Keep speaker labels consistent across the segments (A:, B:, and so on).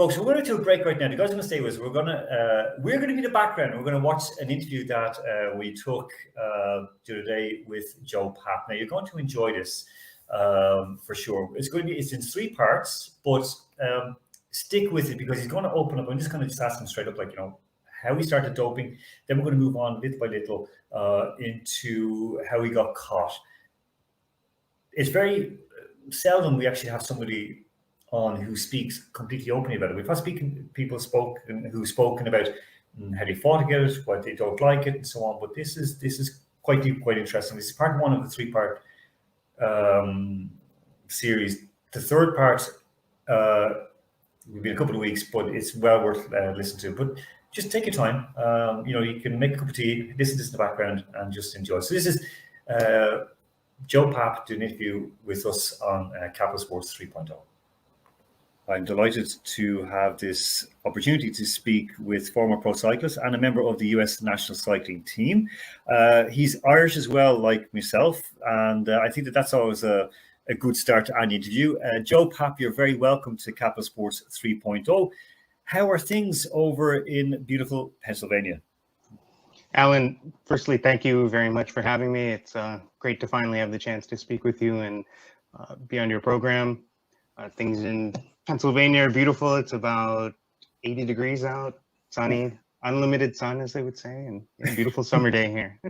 A: Folks, we're going to take a break right now. You guys are going to stay with us. We're going to be the background. We're going to watch an interview that we took the other day with Joe Papp. Now, you're going to enjoy this for sure. It's in 3 parts, but stick with it because he's going to open up. I'm just going to ask him straight up, like, how he started doping. Then we're going to move on little by little into how he got caught. It's very seldom we actually have somebody on who speaks completely openly about it. We've had who've spoken about how they fought to get it, why they don't like it, and so on. But this is quite deep, quite interesting. This is part 1 of the 3-part series. The 3rd part will be in a couple of weeks, but it's well worth listening to. But just take your time. You can make a cup of tea, listen to this in the background, and just enjoy. So this is Joe Papp doing an interview with us on Capital Sports 3.0. I'm delighted to have this opportunity to speak with former pro cyclist and a member of the US national cycling team. He's Irish as well, like myself, and I think that's always a good start to any interview. Joe Papp, you're very welcome to Capital Sports 3.0. How are things over in beautiful Pennsylvania?
B: Alan, firstly, thank you very much for having me. It's great to finally have the chance to speak with you and be on your program. Things in Pennsylvania are beautiful. It's about 80 degrees out, sunny, unlimited sun, as they would say, and a beautiful summer day here.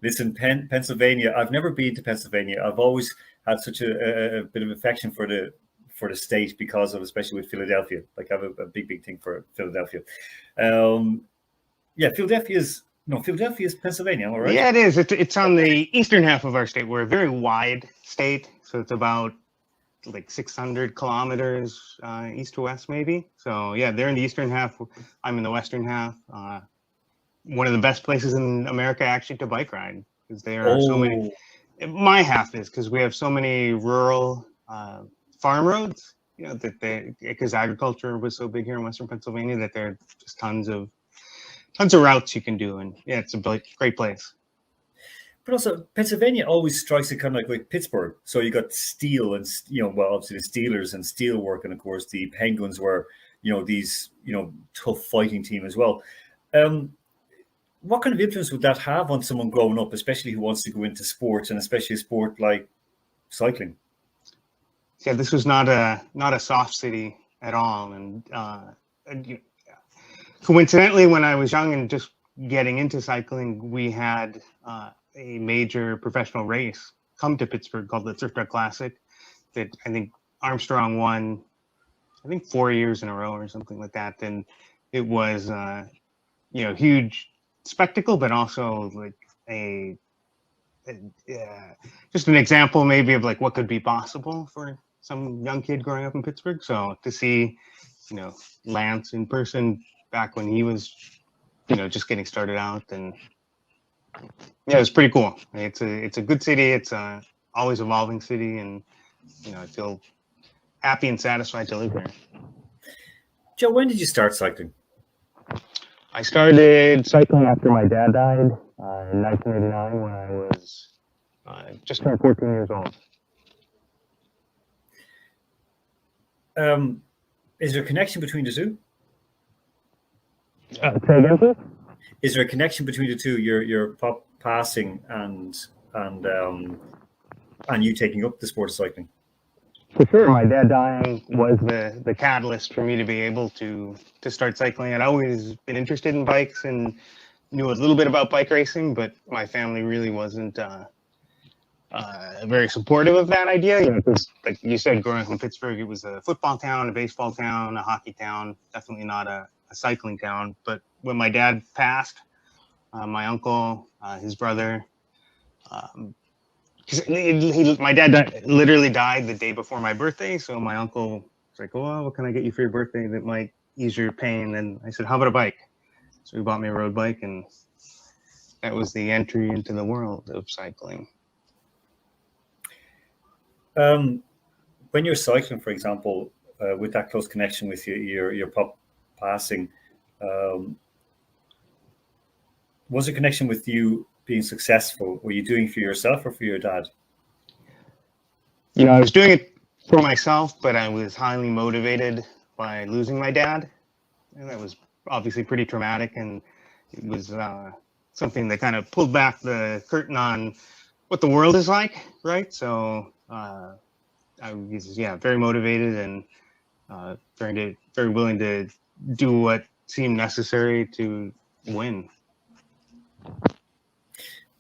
A: Listen, Pennsylvania, I've never been to Pennsylvania. I've always had such a bit of affection for the state because of, especially with Philadelphia. Like, I have a big thing for Philadelphia. Philadelphia is Pennsylvania, all right?
B: Yeah, it is. It's on the eastern half of our state. We're a very wide state, so it's about like 600 kilometers east to west, maybe. So yeah, they're in the eastern half. I'm in the western half. One of the best places in America actually to bike ride because there are so many. My half is because we have so many rural farm roads. Because agriculture was so big here in Western Pennsylvania that there are just tons of routes you can do, and yeah, it's a great place.
A: But also, Pennsylvania always strikes it kind of like Pittsburgh. So you got steel and, obviously the Steelers and steel work. And of course, the Penguins were, these, tough fighting team as well. What kind of influence would that have on someone growing up, especially who wants to go into sports and especially a sport like cycling?
B: Yeah, this was not a soft city at all. And coincidentally, when I was young and just getting into cycling, we had a major professional race come to Pittsburgh called the Thrift Classic that I think Armstrong won, 4 years in a row or something like that. And it was, huge spectacle, but also like just an example maybe of like what could be possible for some young kid growing up in Pittsburgh. So to see, Lance in person back when he was, just getting started out, and yeah, it's pretty cool. It's a good city. It's a always evolving city, and I feel happy and satisfied to live here.
A: Joe, when did you start cycling?
B: I started cycling after my dad died in 1989 when I was just turned 14 years old.
A: Is there a connection between the two?
B: Say again, please?
A: Is there a connection between the two? Your passing and you taking up the sport of cycling?
B: For sure, my dad dying was the catalyst for me to be able to start cycling. I'd always been interested in bikes and knew a little bit about bike racing, but my family really wasn't very supportive of that idea. Because like you said, growing up in Pittsburgh, it was a football town, a baseball town, a hockey town, definitely not a cycling town. But when my dad passed, my uncle, his brother, my dad literally died the day before my birthday. So my uncle was like, "Oh, what can I get you for your birthday that might ease your pain?" And I said, "How about a bike?" So he bought me a road bike, and that was the entry into the world of cycling.
A: When you're cycling, for example, with that close connection with your pop passing, was there a connection with you being successful? Were you doing it for yourself or for your dad?
B: I was doing it for myself, but I was highly motivated by losing my dad, and that was obviously pretty traumatic, and it was something that kind of pulled back the curtain on what the world is like, right? So I was very motivated and very willing to do what seemed necessary to win.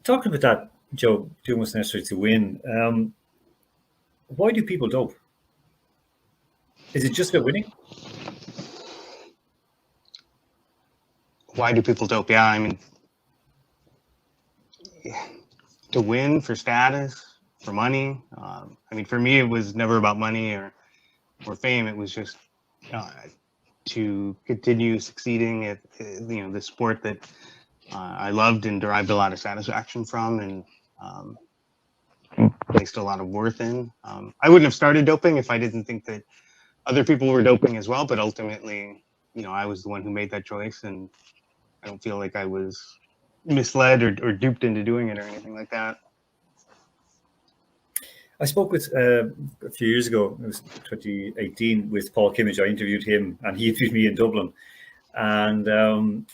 A: Talking about that, Joe, doing what's necessary to win. Why do people dope? Is it just about winning?
B: Why do people dope? Yeah, I mean, to win, for status, for money. I mean, for me, it was never about money or fame. It was just to continue succeeding at the sport that I loved and derived a lot of satisfaction from, and placed a lot of worth in. I wouldn't have started doping if I didn't think that other people were doping as well, but ultimately, I was the one who made that choice, and I don't feel like I was misled or duped into doing it or anything like that.
A: I spoke with a few years ago, it was 2018, with Paul Kimmage. I interviewed him, and he interviewed me in Dublin. And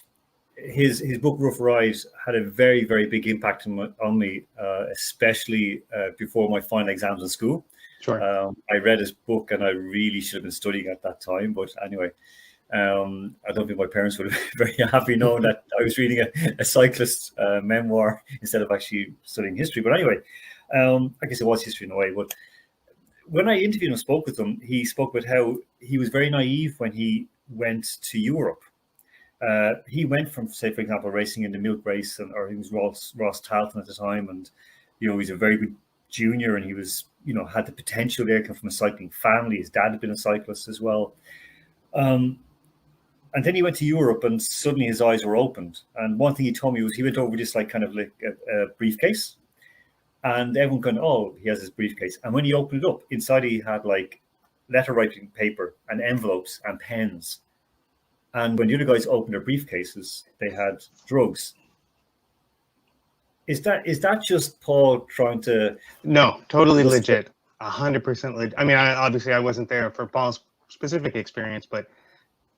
A: his book Rough Ride had a very, very big impact on me, especially before my final exams in school.
B: Sure.
A: I read his book, and I really should have been studying at that time. But anyway, I don't think my parents would have been very happy knowing that I was reading a cyclist memoir instead of actually studying history. But anyway, I guess it was history in a way. But when I interviewed him and spoke with him, he spoke about how he was very naive when he went to Europe. He went from, say, for example, racing in the milk race, or he was Ross Talton at the time, and he's a very good junior, and he was had the potential there. Come from a cycling family. His dad had been a cyclist as well. And then he went to Europe, and suddenly his eyes were opened. And one thing he told me was he went over just like kind of like a briefcase, and everyone going, "Oh, he has his briefcase." And when he opened it up, inside he had like letter writing paper and envelopes and pens. And when the other guys opened their briefcases, they had drugs. Is that just Paul trying to?
B: No, totally legit. 100% legit. I mean, obviously I wasn't there for Paul's specific experience, but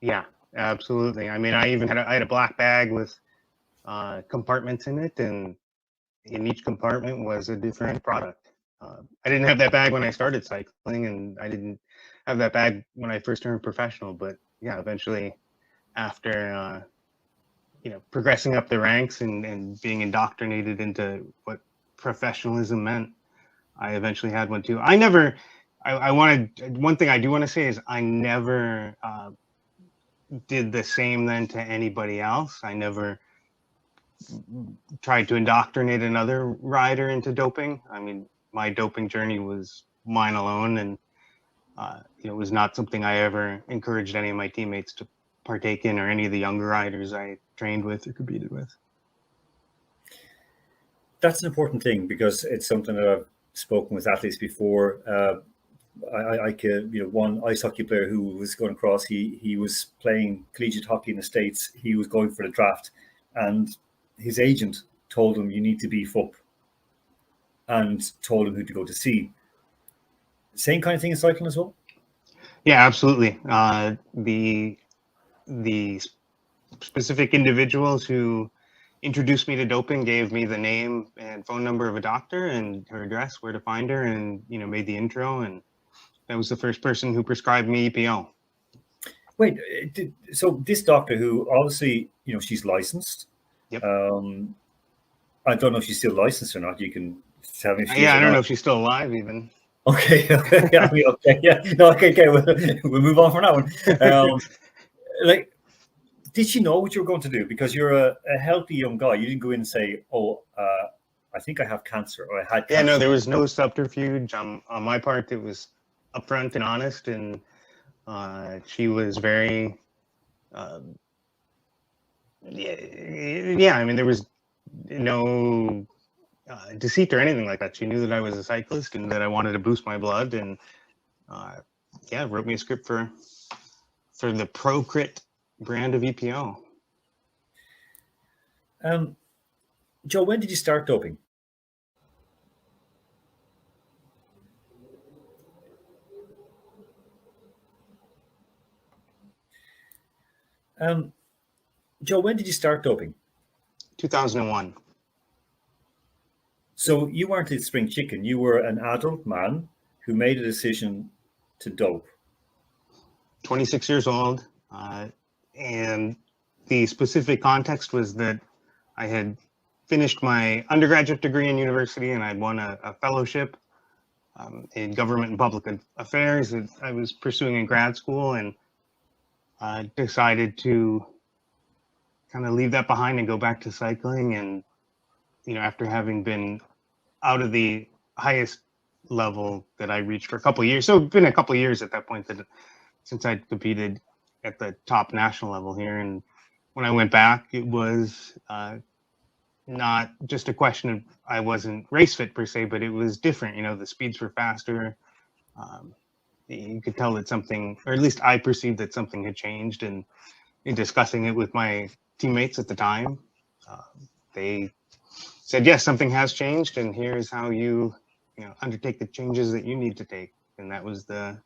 B: yeah, absolutely. I mean, I had a black bag with compartments in it, and in each compartment was a different product. I didn't have that bag when I started cycling, and I didn't have that bag when I first turned professional. But yeah, eventually, after progressing up the ranks and being indoctrinated into what professionalism meant, I eventually had one too. I wanted, one thing I do want to say is I never did the same then to anybody else. I never tried to indoctrinate another rider into doping. I mean, my doping journey was mine alone, and it was not something I ever encouraged any of my teammates to partake in, or any of the younger riders I trained with or competed with.
A: That's an important thing, because it's something that I've spoken with athletes before. One ice hockey player who was going across, he was playing collegiate hockey in the States. He was going for the draft, and his agent told him, "You need to beef up," and told him who to go to see. Same kind of thing in cycling as well?
B: Yeah, absolutely. The specific individuals who introduced me to doping gave me the name and phone number of a doctor and her address, where to find her, and made the intro, and that was the first person who prescribed me EPO.
A: Wait, so this doctor, who obviously she's licensed.
B: Yep.
A: I don't know if she's still licensed or not. You can tell me if
B: I don't know if she's still alive even.
A: Okay. Yeah, okay. Yeah. No. Okay. We'll move on from that one. Did she know what you were going to do? Because you're a healthy young guy. You didn't go in and say, "Oh, I think I have cancer," or "I had cancer."
B: Yeah, no, there was no subterfuge on my part. It was upfront and honest, and she was very, yeah. I mean, there was no deceit or anything like that. She knew that I was a cyclist and that I wanted to boost my blood, and wrote me a script for the ProCrit brand of EPO.
A: Joe, when did you start doping? Joe, when did you start doping?
B: 2001.
A: So you weren't a spring chicken. You were an adult man who made a decision to dope.
B: 26 years old. And the specific context was that I had finished my undergraduate degree in university and I'd won a fellowship in government and public affairs that I was pursuing in grad school, and I decided to kind of leave that behind and go back to cycling. And, after having been out of the highest level that I reached for a couple of years, so it's been a couple of years at that point since I'd competed at the top national level here. And when I went back, it was not just a question of I wasn't race fit per se, but it was different. The speeds were faster. You could tell that something, or at least I perceived that something had changed. And in discussing it with my teammates at the time, they said, yes, something has changed, and here's how you undertake the changes that you need to take. And that was the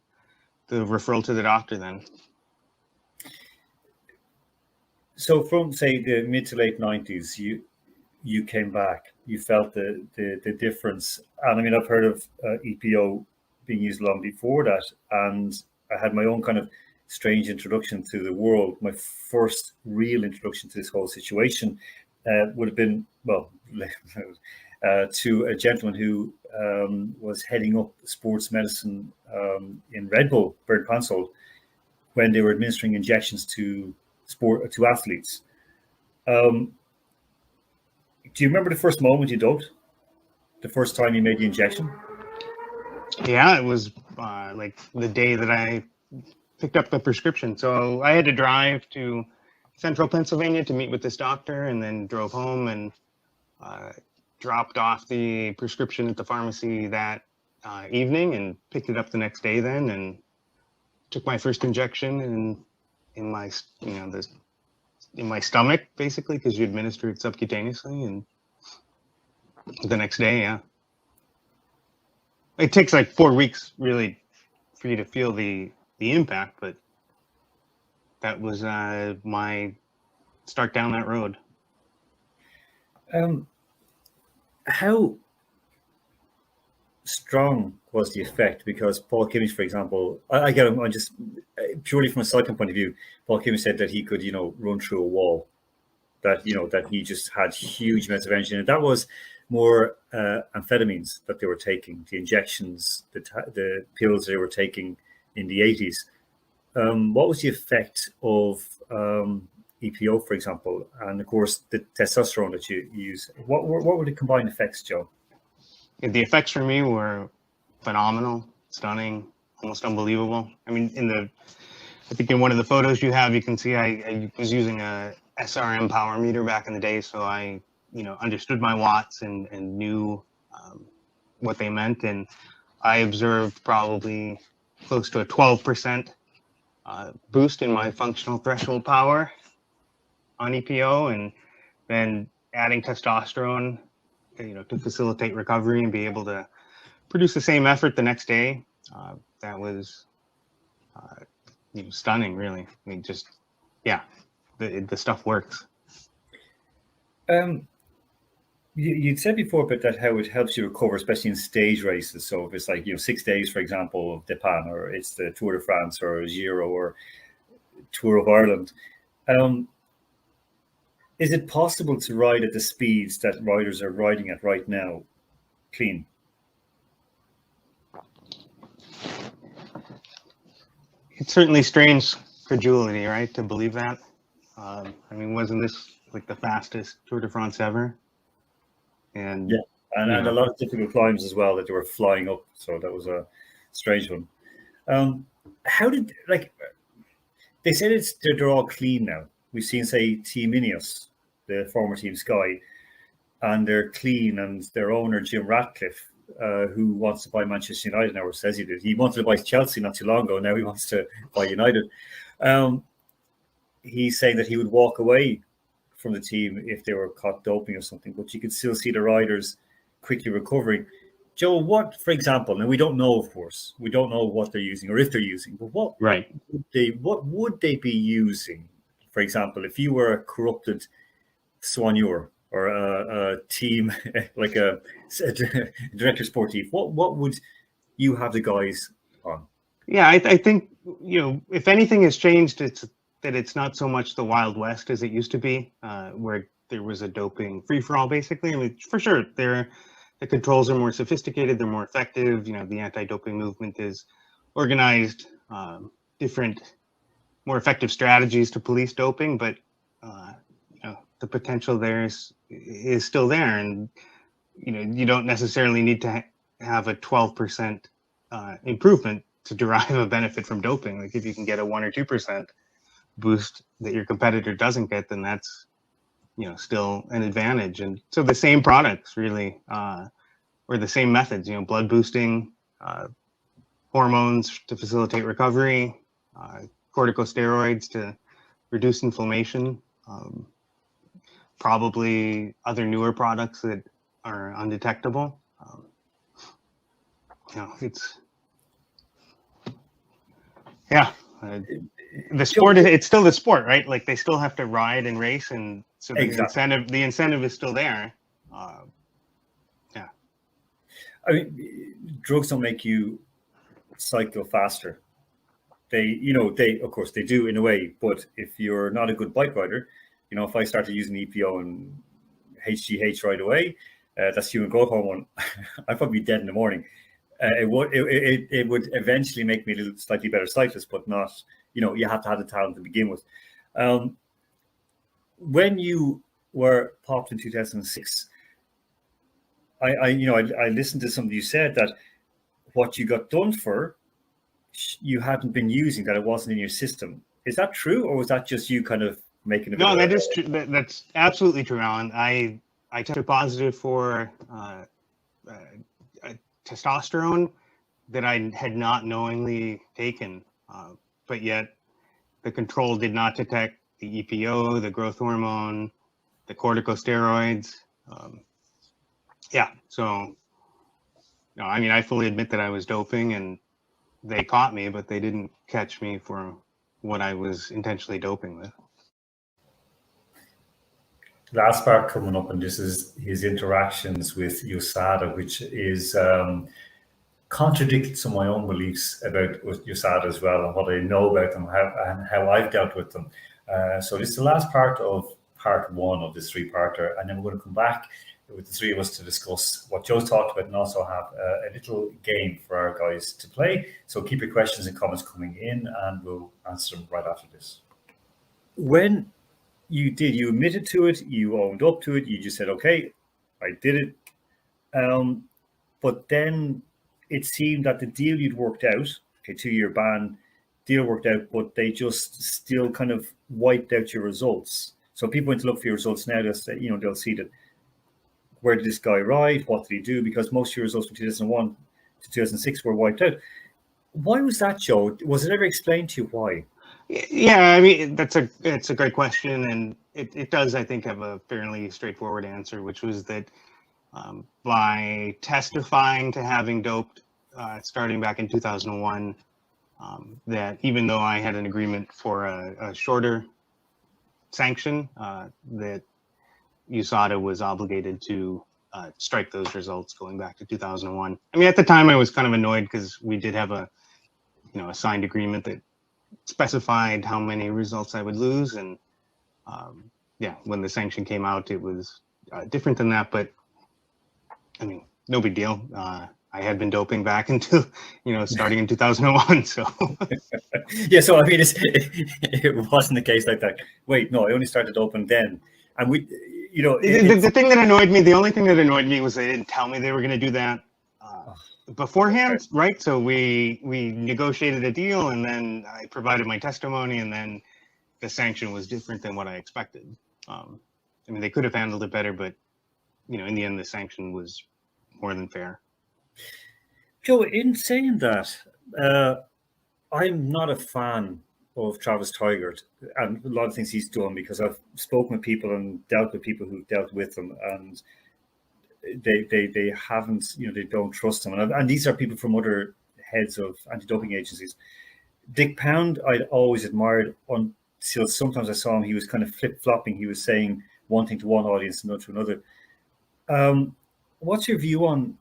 B: referral to the doctor then.
A: So from, say, the mid to late 90s, you came back, you felt the difference. And I mean, I've heard of EPO being used long before that. And I had my own kind of strange introduction to the world. My first real introduction to this whole situation would have been, to a gentleman who was heading up sports medicine in Red Bull, Bernd Pansold, when they were administering injections to athletes. Do you remember the first moment you doped? The first time you made the injection?
B: Yeah, it was like the day that I picked up the prescription. So I had to drive to central Pennsylvania to meet with this doctor, and then drove home and dropped off the prescription at the pharmacy that evening and picked it up the next day then, and took my first injection in my stomach, basically, because you administer it subcutaneously. And the next day, yeah. It takes like 4 weeks really for you to feel the impact, but that was my start down that road.
A: How strong was the effect? Because Paul Kimmich, for example, I get him on just purely from a cycling point of view. Paul Kimmich said that he could, run through a wall. That that he just had huge amounts of energy, and that was more amphetamines that they were taking, the injections, the pills they were taking in the 80s. What was the effect of EPO, for example, and of course the testosterone that you use? What were the combined effects, Joe?
B: The effects for me were phenomenal, stunning, almost unbelievable. I mean, I think in one of the photos you have, you can see I was using a SRM power meter back in the day, so I understood my watts and knew what they meant, and I observed probably close to a 12% boost in my functional threshold power on EPO, and then adding testosterone to facilitate recovery and be able to produce the same effort the next day. That was stunning, really. I mean, just, yeah, the stuff works.
A: You'd said before about that, how it helps you recover, especially in stage races. So if it's like 6 days, for example, of Depan, or it's the Tour de France, or Giro, or Tour of Ireland, is it possible to ride at the speeds that riders are riding at right now clean?
B: It certainly strains credulity, right, to believe that. I mean, wasn't this like the fastest Tour de France ever? And
A: yeah, and a lot of difficult climbs as well that they were flying up. So that was a strange one. How did, they said they're all clean now. We've seen, say, Team Ineos, the former Team Sky, and they're clean, and their owner, Jim Ratcliffe, who wants to buy Manchester United now, or says he did. He wanted to buy Chelsea not too long ago. Now he wants to buy United. He's saying that he would walk away from the team if they were caught doping or something, but you could still see the riders quickly recovering. Joe, what, for example, now we don't know, of course, we don't know what they're using or if they're using, but what would they be using for example, if you were a corrupted soigneur or a team, like a director sportif, what would you have the guys on?
B: Yeah, I think, if anything has changed, it's that it's not so much the Wild West as it used to be, where there was a doping free-for-all, basically. I mean, for sure, the controls are more sophisticated, they're more effective. The anti-doping movement is organized, different, more effective strategies to police doping, but the potential there is still there, and you don't necessarily need to have a 12% improvement to derive a benefit from doping. Like if you can get a 1 or 2% boost that your competitor doesn't get, then that's still an advantage. And so the same products really, or the same methods, blood boosting, hormones to facilitate recovery, corticosteroids to reduce inflammation, probably other newer products that are undetectable. It's the sport. It's still the sport, right? Like they still have to ride and race, and so the incentive is still there.
A: I mean, drugs don't make you cycle faster. They of course they do in a way, but if you're not a good bike rider, if I started using EPO and HGH right away, that's human growth hormone, I'd probably be dead in the morning. It would eventually make me a little slightly better cyclist, but not, you have to have the talent to begin with. When you were popped in 2006, I listened to something you said that what you got done for, you hadn't been using, that it wasn't in your system. Is that true, or was that just you kind of making a bit?
B: No, that is true. That's absolutely true, Alan. I tested positive for testosterone that I had not knowingly taken, but yet the control did not detect the EPO, the growth hormone, the corticosteroids. So I mean, I fully admit that I was doping, and they caught me, but they didn't catch me for what I was intentionally doping with.
A: Last part coming up, and this is his interactions with USADA, which is contradicted some of my own beliefs about USADA as well, and what I know about them, and how I've dealt with them. So this is the last part of part one of this three-parter, and then we're going to come back with the three of us to discuss what Joe's talked about, and also have a little game for our guys to play. So keep your questions and comments coming in, and we'll answer them right after this. When you admitted to it, you owned up to it, you just said, okay, I did it. But then it seemed that the deal you'd worked out, 2-year ban, deal worked out, but they just still kind of wiped out your results. So people went to look for your results now, they'll see that, where did this guy ride? What did he do? Because most of your results from 2001 to 2006 were wiped out. Why was that, Joe? Was it ever explained to you why?
B: Yeah, I mean, it's a great question, and it does, I think, have a fairly straightforward answer, which was that by testifying to having doped starting back in 2001, that even though I had an agreement for a shorter sanction, that USADA was obligated to strike those results going back to 2001. I mean, at the time I was kind of annoyed because we did have a signed agreement that specified how many results I would lose, and when the sanction came out, it was different than that. But I mean, no big deal. I had been doping back until starting in 2001. So
A: yeah, so I mean, it wasn't the case like that. Wait, no, I only started doping then, and we.
B: The thing that annoyed me, the only thing that annoyed me was they didn't tell me they were going to do that beforehand, right? So we negotiated a deal, and then I provided my testimony, and then the sanction was different than what I expected. I mean, they could have handled it better, but in the end, the sanction was more than fair.
A: Joe, in saying that, I'm not a fan of Travis Tigert and a lot of things he's done, because I've spoken with people and dealt with people who've dealt with him, and they haven't, they don't trust him. And these are people from other heads of anti-doping agencies. Dick Pound, I'd always admired so sometimes I saw him, he was kind of flip-flopping. He was saying one thing to one audience and not to another. What's your view on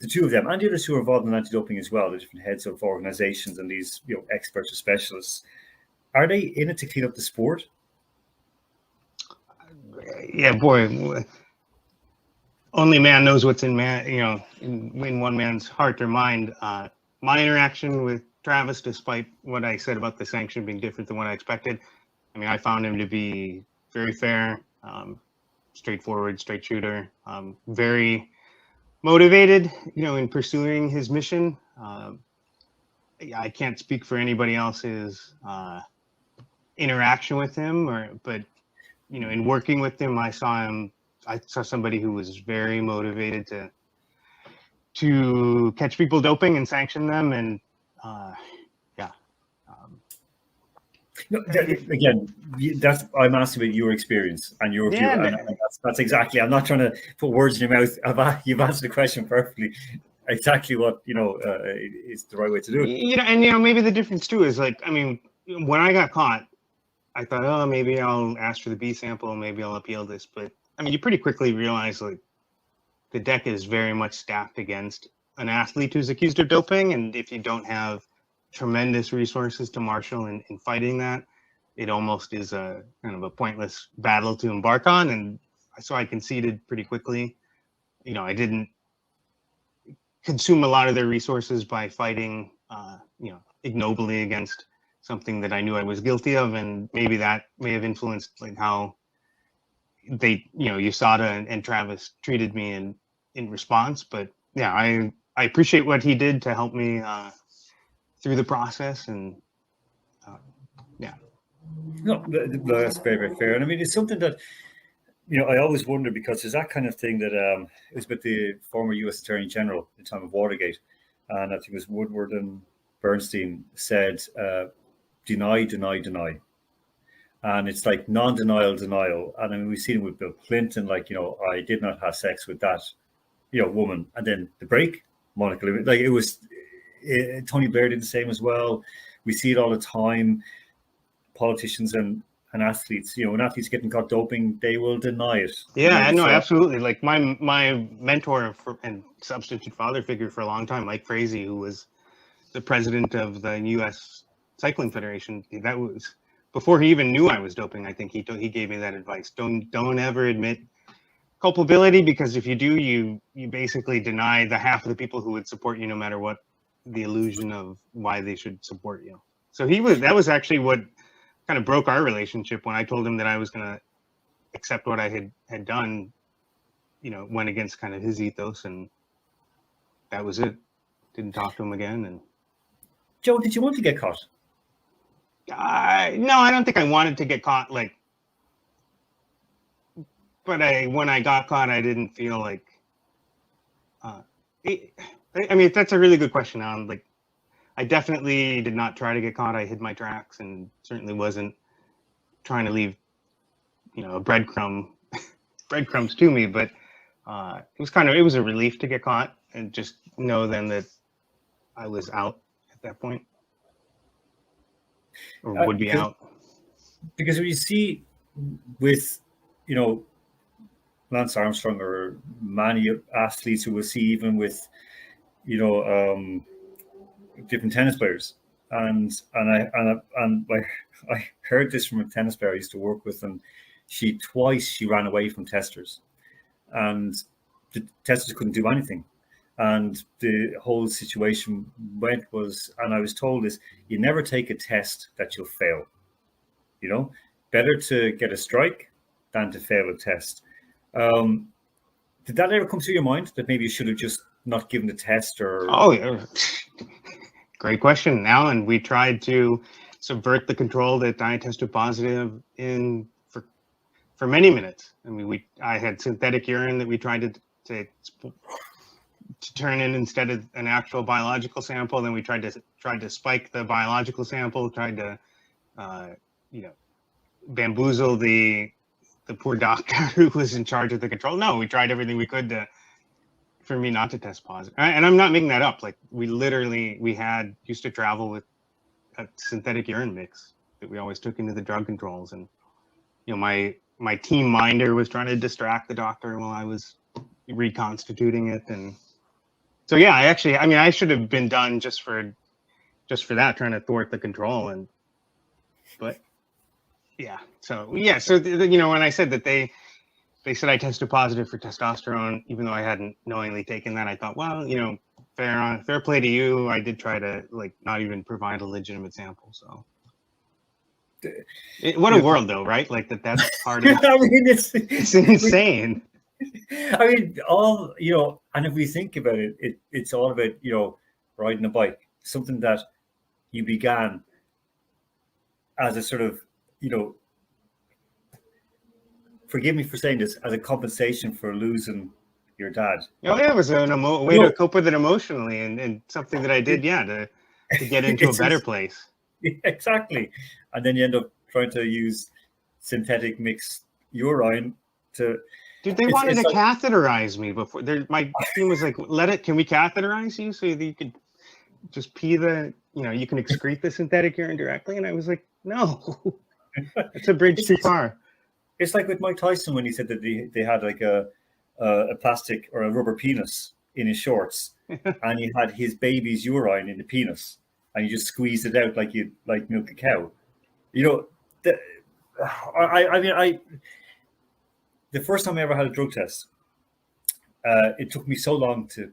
A: the two of them and the others who are involved in anti-doping as well, the different heads of organizations and these, you know, experts or specialists? Are they in it to clean up the sport?
B: Yeah, boy. Only man knows what's in man, you know, in one man's heart or mind. My interaction with Travis, despite what I said about the sanction being different than what I expected, I mean, I found him to be very fair, straightforward, straight shooter, very motivated, you know, in pursuing his mission. I can't speak for anybody else's interaction with him, but you know, in working with him, I saw somebody who was very motivated to catch people doping and sanction them, and yeah.
A: No, again, I'm asking about your experience and your view, and that's exactly. I'm not trying to put words in your mouth. You've answered the question perfectly. Exactly what, you know, is the right way to do it.
B: You know, and you know, maybe the difference too is, like, I mean, when I got caught, I thought, oh, maybe I'll ask for the B sample, maybe I'll appeal this, but I mean, you pretty quickly realize, like, the deck is very much stacked against an athlete who's accused of doping, and if you don't have tremendous resources to marshal in fighting that, it almost is a kind of a pointless battle to embark on. And so I conceded pretty quickly. You know, I didn't consume a lot of their resources by fighting, you know, ignobly against something that I knew I was guilty of, and maybe that may have influenced, like, how they, you know, USADA and Travis treated me in response. But yeah, I appreciate what he did to help me through the process, and yeah.
A: No, that's very, very fair. And I mean, it's something that, you know, I always wonder, because there's that kind of thing that it was with the former U.S. Attorney General at the time of Watergate, and I think it was Woodward and Bernstein said, deny, deny, deny. And it's like non-denial, denial. And I mean, we've seen it with Bill Clinton, like, you know, I did not have sex with that, you know, woman. And then the break, Monica Lewinsky, like, it was, Tony Blair did the same as well. We see it all the time. Politicians and athletes, you know, when athletes getting caught doping, they will deny it.
B: Yeah, I know, absolutely. Like, my mentor and substitute father figure for a long time, Mike Frazee, who was the president of the U.S. Cycling Federation, that was before he even knew I was doping. I think he gave me that advice. Don't ever admit culpability, because if you do, you basically deny the half of the people who would support you, no matter what the illusion of why they should support you. So that was actually what kind of broke our relationship, when I told him that I was going to accept what I had done. You know, went against kind of his ethos, and that was it. Didn't talk to him again. And
A: Joe, did you want to get caught?
B: No, I don't think I wanted to get caught. Like, but when I got caught, I didn't feel like. I mean, that's a really good question. Like, I definitely did not try to get caught. I hid my tracks, and certainly wasn't trying to leave, you know, breadcrumbs to me. But it was a relief to get caught and just know then that I was out at that point, or would be out.
A: Because when you see with, you know, Lance Armstrong or many athletes, who we'll see even with, you know, different tennis players, and I heard this from a tennis player I used to work with, and she ran away from testers, and the testers couldn't do anything, and the whole situation and I was told is, you never take a test that you'll fail. You know, better to get a strike than to fail a test. Did that ever come through your mind, that maybe you should have just not given the test? Or
B: oh yeah. Great question, Alan. We tried to subvert the control that I tested positive in for many minutes. I mean, I had synthetic urine that we tried to turn in instead of an actual biological sample. Then we tried to spike the biological sample. Tried to, you know, bamboozle the poor doctor who was in charge of the control. No, we tried everything we could for me not to test positive. And I'm not making that up. Like, we used to travel with a synthetic urine mix that we always took into the drug controls. And, my team minder was trying to distract the doctor while I was reconstituting it. And so, yeah, I should have been done just for that, trying to thwart the control. But yeah, so when I said that they said I tested positive for testosterone, even though I hadn't knowingly taken that, I thought, well, fair play to you. I did try to not even provide a legitimate sample. So what a world, though, right? Like that's part of it.
A: I mean,
B: it's insane.
A: I mean, and if we think about it, it's all about, riding a bike, something that you began as a sort of, forgive me for saying this, as a compensation for losing your dad.
B: Oh, yeah, it was a way to cope with it emotionally, and something that I did, to get into a better place.
A: Exactly. And then you end up trying to use synthetic mixed urine to...
B: Dude, they wanted to catheterize me before. My team was like, can we catheterize you so that you could just pee you can excrete the synthetic urine directly? And I was like, no, it's a bridge too far.
A: It's like with Mike Tyson when he said that they had like a plastic or a rubber penis in his shorts, and he had his baby's urine in the penis, and you just squeezed it out like you'd milk a cow. The first time I ever had a drug test, it took me so long to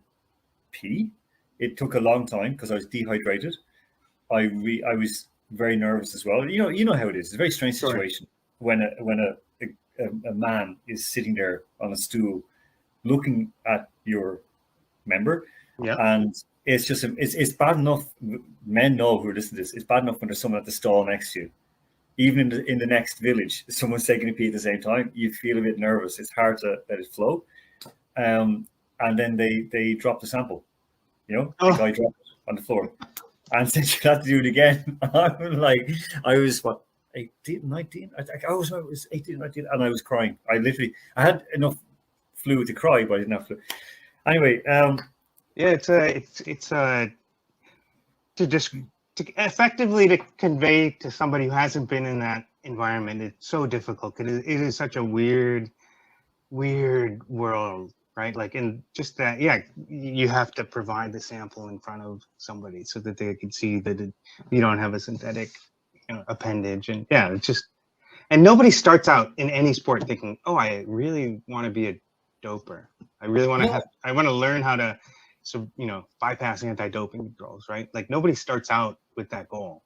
A: pee. It took a long time because I was dehydrated. I was very nervous as well. You know how it is. It's a very strange situation when a man is sitting there on a stool looking at your member, and it's just it's bad enough. Men know who are listening to this. It's bad enough when there's someone at the stall next to you. Even in the next village, someone's taking a pee at the same time, you feel a bit nervous. It's hard to let it flow. And then they drop the sample. The guy dropped it on the floor. And since you have to do it again, I was 18, 19? I was 18, 19, and I was crying. I had enough fluid to cry, but I didn't have fluid. Anyway, to effectively to convey to somebody who hasn't been in that environment, it's so difficult. It is such a weird world, right? And just that, you have to provide the sample in front of somebody so that they can see that you don't have a synthetic appendage. And it's just, and nobody starts out in any sport thinking, oh, I really want to be a doper. I really want to I want to learn how to bypass anti-doping controls, right? Nobody starts out with that goal.